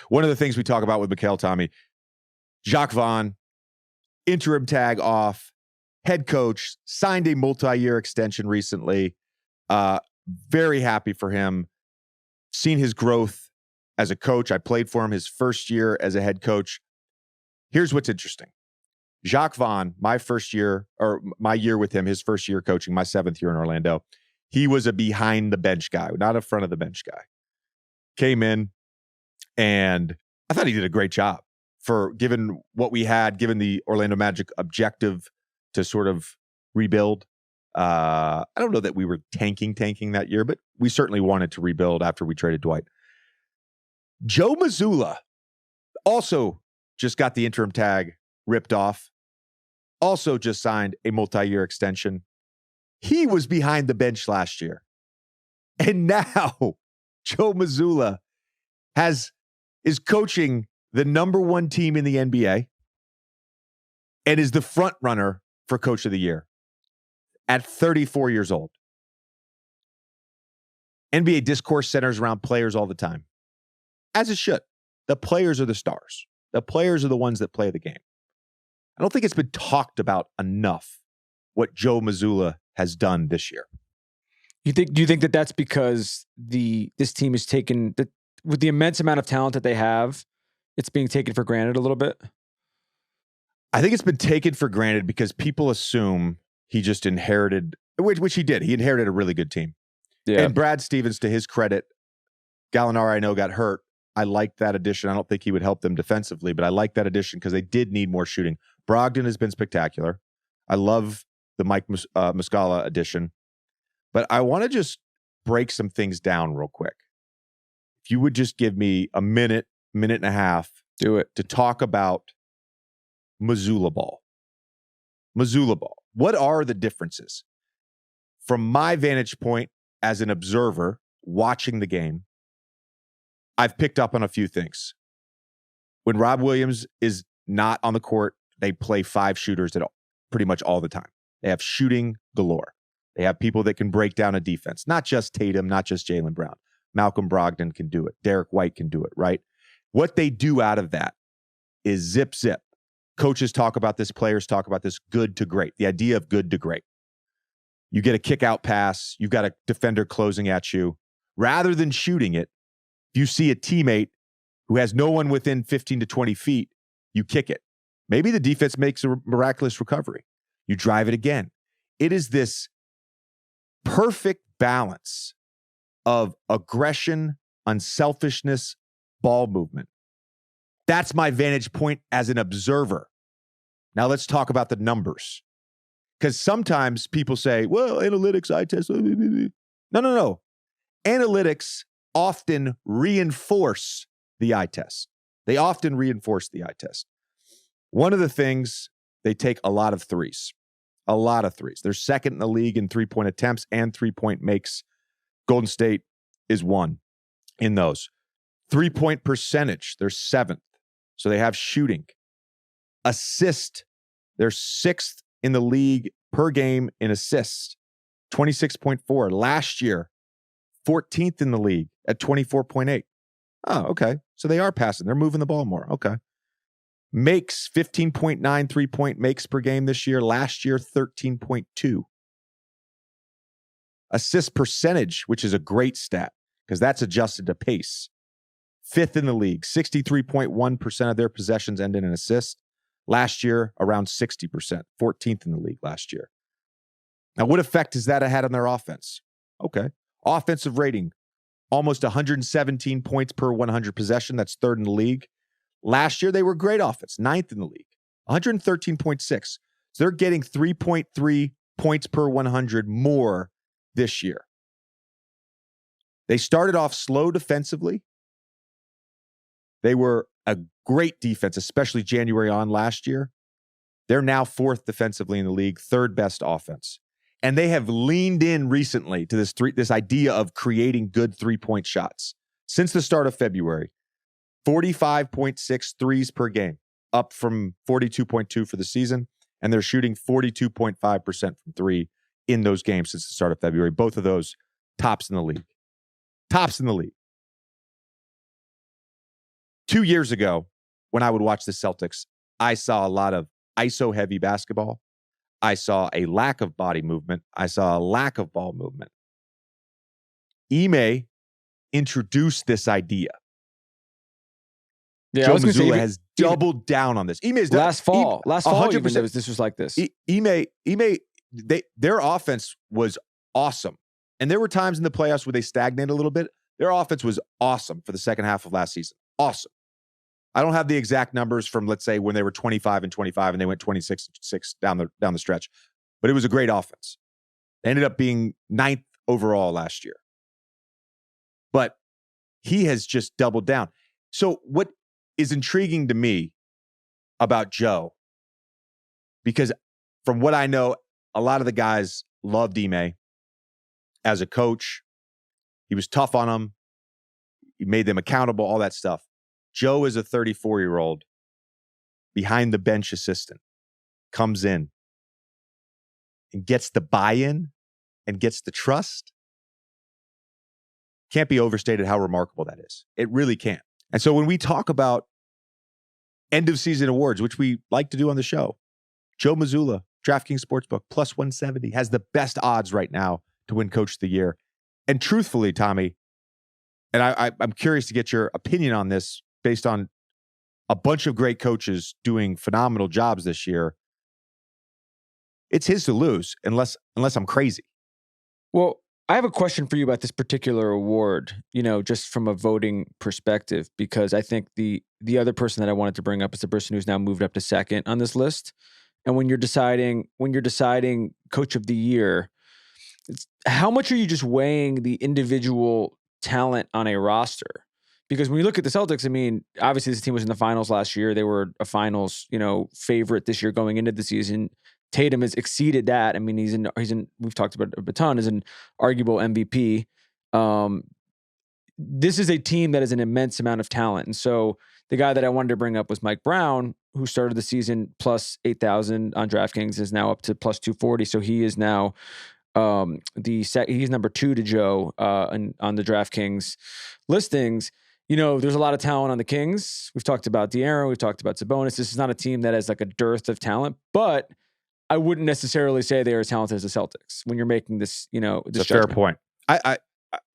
One of the things we talk about with Mikhail, Tommy, Jacques Vaughn, interim tag off, head coach, signed a multi-year extension recently. Very happy for him. Seen his growth as a coach. I played for him his first year as a head coach. Here's what's interesting. Jacques Vaughn, my year with him, his first year coaching, my 7th year in Orlando, he was a behind the bench guy, not a front of the bench guy. Came in, and I thought he did a great job for given what we had, given the Orlando Magic objective to sort of rebuild. I don't know that we were tanking that year, but we certainly wanted to rebuild after we traded Dwight. Joe Mazzulla also just got the interim tag ripped off. Also just signed a multi-year extension. He was behind the bench last year. And now Joe Mazzulla is coaching the number 1 team in the NBA and is the front runner for Coach of the Year at 34 years old. NBA discourse centers around players all the time, as it should. The players are the stars. The players are the ones that play the game. I don't think it's been talked about enough what Joe Mazzulla has done this year. Do you think that that's because this team is taken with the immense amount of talent that they have, it's being taken for granted a little bit? I think it's been taken for granted because people assume he just inherited, which he did. He inherited a really good team. Yeah. And Brad Stevens, to his credit, Gallinari, I know, got hurt. I liked that addition. I don't think he would help them defensively, but I like that addition because they did need more shooting. Brogdon has been spectacular. I love the Mike Muscala addition. But I want to just break some things down real quick. If you would just give me a minute and a half to talk about Mazzulla ball. Mazzulla ball. What are the differences? From my vantage point as an observer watching the game, I've picked up on a few things. When Rob Williams is not on the court, they play 5 shooters pretty much all the time. They have shooting galore. They have people that can break down a defense. Not just Tatum, not just Jaylen Brown. Malcolm Brogdon can do it. Derek White can do it, right? What they do out of that is zip. Coaches talk about this, players talk about this, good to great. The idea of good to great. You get a kick-out pass, you've got a defender closing at you. Rather than shooting it, if you see a teammate who has no one within 15 to 20 feet, you kick it. Maybe the defense makes a miraculous recovery. You drive it again. It is this perfect balance of aggression, unselfishness, ball movement. That's my vantage point as an observer. Now let's talk about the numbers. Because sometimes people say, well, analytics, eye test. No. Analytics often reinforce the eye test. They often reinforce the eye test. One of the things, they take a lot of threes. A lot of threes. They're second in the league in three-point attempts and three-point makes. Golden State is 1 in those. Three-point percentage, they're 7th. So they have shooting. Assist, they're 6th in the league per game in assists. 26.4. Last year, 14th in the league at 24.8. Oh, okay. So they are passing. They're moving the ball more. Okay. Makes 15.9 3-point makes per game this year. Last year, 13.2. Assist percentage, which is a great stat because that's adjusted to pace. 5th in the league. 63.1% of their possessions end in an assist. Last year, around 60%. 14th in the league last year. Now, what effect has that had on their offense? Okay. Offensive rating, almost 117 points per 100 possession. That's 3rd in the league. Last year, they were great offense, 9th in the league, 113.6. So they're getting 3.3 points per 100 more this year. They started off slow defensively. They were a great defense, especially January on last year. They're now 4th defensively in the league, 3rd best offense. And they have leaned in recently to this idea of creating good three-point shots. Since the start of February, 45.6 threes per game, up from 42.2 for the season. And they're shooting 42.5% from 3 in those games since the start of February. Both of those tops in the league. Tops in the league. 2 years ago, when I would watch the Celtics, I saw a lot of ISO-heavy basketball. I saw a lack of body movement. I saw a lack of ball movement. Ime introduced this idea. Yeah, Joe Mazzulla has doubled down on this. Last fall, even this was like this. Their offense was awesome. And there were times in the playoffs where they stagnated a little bit. Their offense was awesome for the second half of last season. Awesome. I don't have the exact numbers from, let's say, when they were 25-25 and they went 26-6 down the stretch, but it was a great offense. They ended up being 9th overall last year. But he has just doubled down. So what is intriguing to me about Joe, because from what I know, a lot of the guys loved Ime as a coach. He was tough on them. He made them accountable, all that stuff. Joe is a 34-year-old behind the bench assistant, comes in and gets the buy-in and gets the trust. Can't be overstated how remarkable that is. It really can't. And so when we talk about end of season awards, which we like to do on the show, Joe Mazzulla, DraftKings Sportsbook, plus 170, has the best odds right now to win Coach of the Year. And truthfully, Tommy, and I'm curious to get your opinion on this based on a bunch of great coaches doing phenomenal jobs this year. It's his to lose unless I'm crazy. Well, I have a question for you about this particular award, just from a voting perspective, because I think the other person that I wanted to bring up is the person who's now moved up to second on this list. And when you're deciding Coach of the Year, how much are you just weighing the individual talent on a roster? Because when you look at the Celtics, I mean, obviously this team was in the finals last year. They were a finals, favorite this year going into the season. Tatum has exceeded that. I mean, he's in. We've talked about it a ton. Is an arguable MVP. This is a team that has an immense amount of talent, and so the guy that I wanted to bring up was Mike Brown, who started the season plus 8,000 on DraftKings, is now up to plus 240. So he is now he's number 2 to Joe on the DraftKings listings. There's a lot of talent on the Kings. We've talked about De'Aaron. We've talked about Sabonis. This is not a team that has like a dearth of talent, but I wouldn't necessarily say they are as talented as the Celtics when you're making this, this it's a fair point. I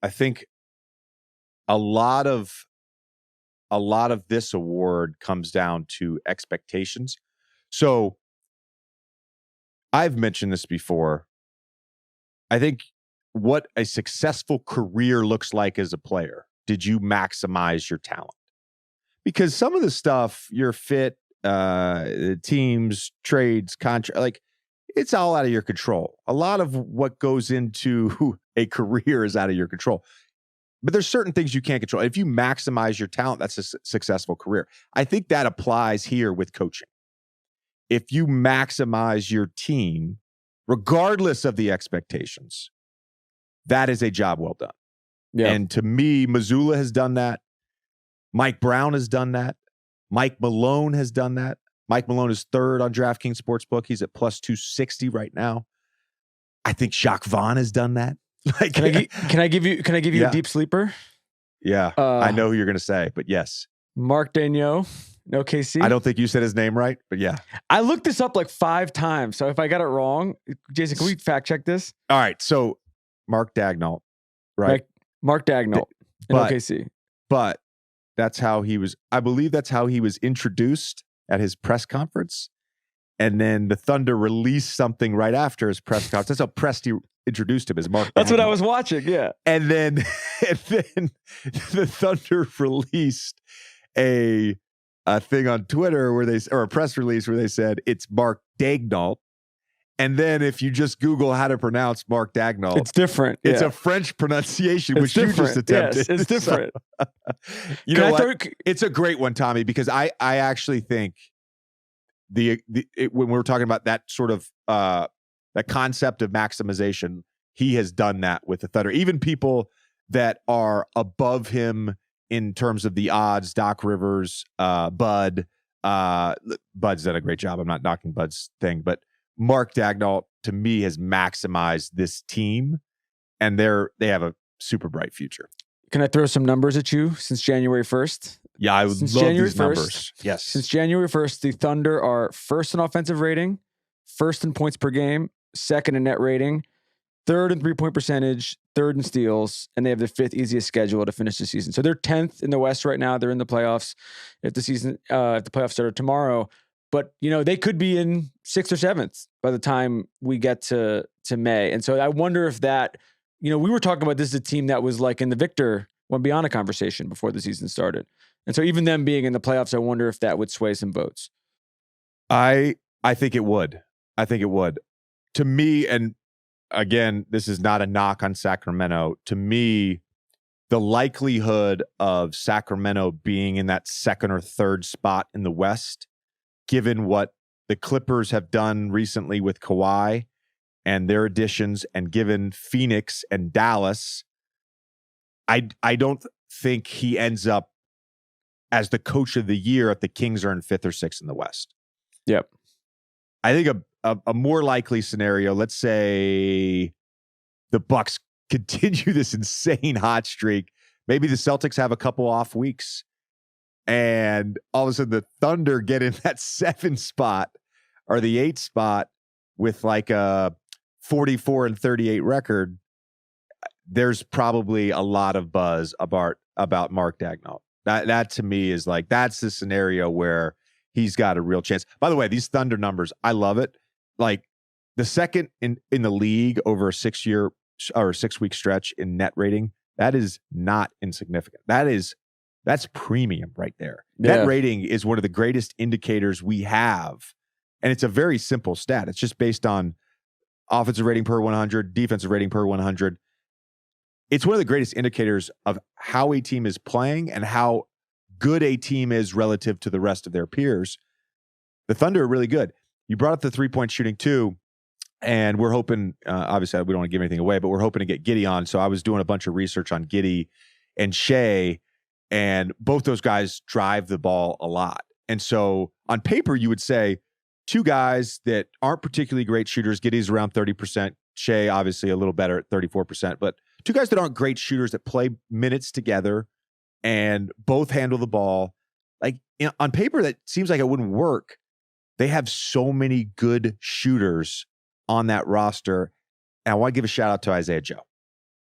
think a lot of this award comes down to expectations. So I've mentioned this before. I think what a successful career looks like as a player. Did you maximize your talent? Because some of the stuff, you're fit, teams, trades, contract, like it's all out of your control. A lot of what goes into a career is out of your control. But there's certain things you can't control. If you maximize your talent, that's a successful career. I think that applies here with coaching. If you maximize your team, regardless of the expectations, that is a job well done. Yeah. And to me, Mazulla has done that. Mike Brown has done that. Mike Malone has done that. Mike Malone is 3rd on DraftKings Sportsbook. He's at plus 260 right now. I think Jacques Vaughn has done that. Like, can I give you a deep sleeper? Yeah, I know who you're going to say, but yes. Mark Daigneault, OKC. I don't think you said his name right, but yeah. I looked this up like 5 times, so if I got it wrong, Jason, can we fact check this? All right, so Mark Daigneault, right? Mark Daigneault in OKC. But that's how he was, I believe that's how he was introduced at his press conference. And then the Thunder released something right after his press conference. That's how Presti introduced him as Mark. That's what I was watching, yeah. And then the Thunder released a thing on Twitter or a press release where they said it's Mark Daigneault. And then if you just Google how to pronounce Mark Daigneault, it's different. It's a French pronunciation, which you just attempted. Yes, it's different. So, you know what? It's a great one, Tommy, because I actually think when we're talking about that sort of that concept of maximization, he has done that with the Thunder. Even people that are above him in terms of the odds, Doc Rivers, Bud's done a great job. I'm not knocking Bud's thing, but Mark Daigneault, to me, has maximized this team, and they have a super bright future. Can I throw some numbers at you since January 1st? Yeah, I would since love January these 1st, numbers. Yes. Since January 1st, the Thunder are first in offensive rating, first in points per game, second in net rating, third in three-point percentage, third in steals, and they have the fifth easiest schedule to finish the season. So they're 10th in the West right now. They're in the playoffs if the playoffs started tomorrow. But, they could be in 6th or 7th by the time we get to May. And so I wonder if that, we were talking about this as a team that was like in the Victor Wembanyama conversation before the season started. And so even them being in the playoffs, I wonder if that would sway some votes. I think it would. I think it would. To me, and again, this is not a knock on Sacramento. To me, the likelihood of Sacramento being in that second or third spot in the West, given what the Clippers have done recently with Kawhi and their additions, and given Phoenix and Dallas, I don't think he ends up as the coach of the year if the Kings are in 5th or 6th in the West. Yep. I think a more likely scenario, let's say the Bucks continue this insane hot streak. Maybe the Celtics have a couple off weeks, and all of a sudden the Thunder get in that 7 spot or the 8 spot with like a 44-38 record. There's probably a lot of buzz about Mark Daigneault. That to me is like, that's the scenario where he's got a real chance. By the way, these Thunder numbers, I love it. Like the second in the league over a 6-year or 6-week stretch in net rating, that is not insignificant. That's premium right there. Yeah. Net rating is one of the greatest indicators we have. And it's a very simple stat. It's just based on offensive rating per 100, defensive rating per 100. It's one of the greatest indicators of how a team is playing and how good a team is relative to the rest of their peers. The Thunder are really good. You brought up the 3-point shooting too, and we're hoping, obviously we don't want to give anything away, but we're hoping to get Giddey on. So I was doing a bunch of research on Giddey and Shea, and both those guys drive the ball a lot. And so on paper, you would say two guys that aren't particularly great shooters. Giddey's around 30%. Shea, obviously a little better at 34%, but two guys that aren't great shooters that play minutes together and both handle the ball. Like, on paper, that seems like it wouldn't work. They have so many good shooters on that roster. And I want to give a shout out to Isaiah Joe.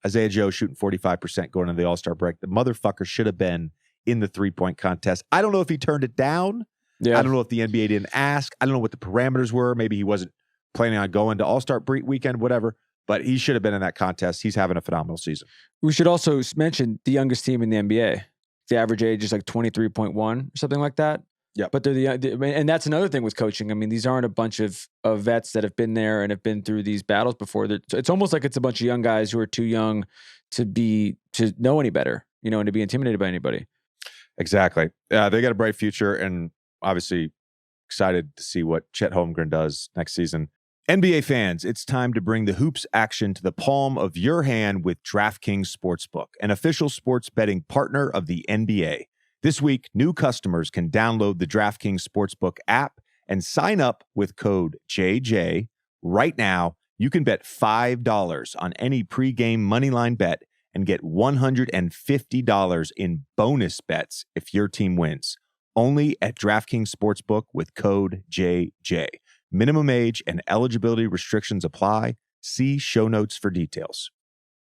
Isaiah Joe shooting 45% going into the All-Star break. The motherfucker should have been in the 3-point contest. I don't know if he turned it down. Yeah. I don't know if the NBA didn't ask. I don't know what the parameters were. Maybe he wasn't planning on going to All-Star weekend, whatever. But he should have been in that contest. He's having a phenomenal season. We should also mention the youngest team in the NBA. The average age is like 23.1 or something like that. Yeah. But and that's another thing with coaching. I mean, these aren't a bunch of vets that have been there and have been through these battles before. It's almost like it's a bunch of young guys who are too young to know any better, and to be intimidated by anybody. Exactly. They got a bright future, and obviously excited to see what Chet Holmgren does next season. NBA fans, it's time to bring the hoops action to the palm of your hand with DraftKings Sportsbook, an official sports betting partner of the NBA. This week, new customers can download the DraftKings Sportsbook app and sign up with code JJ. Right now, you can bet $5 on any pregame moneyline bet and get $150 in bonus bets if your team wins. Only at DraftKings Sportsbook with code JJ. Minimum age and eligibility restrictions apply. See show notes for details.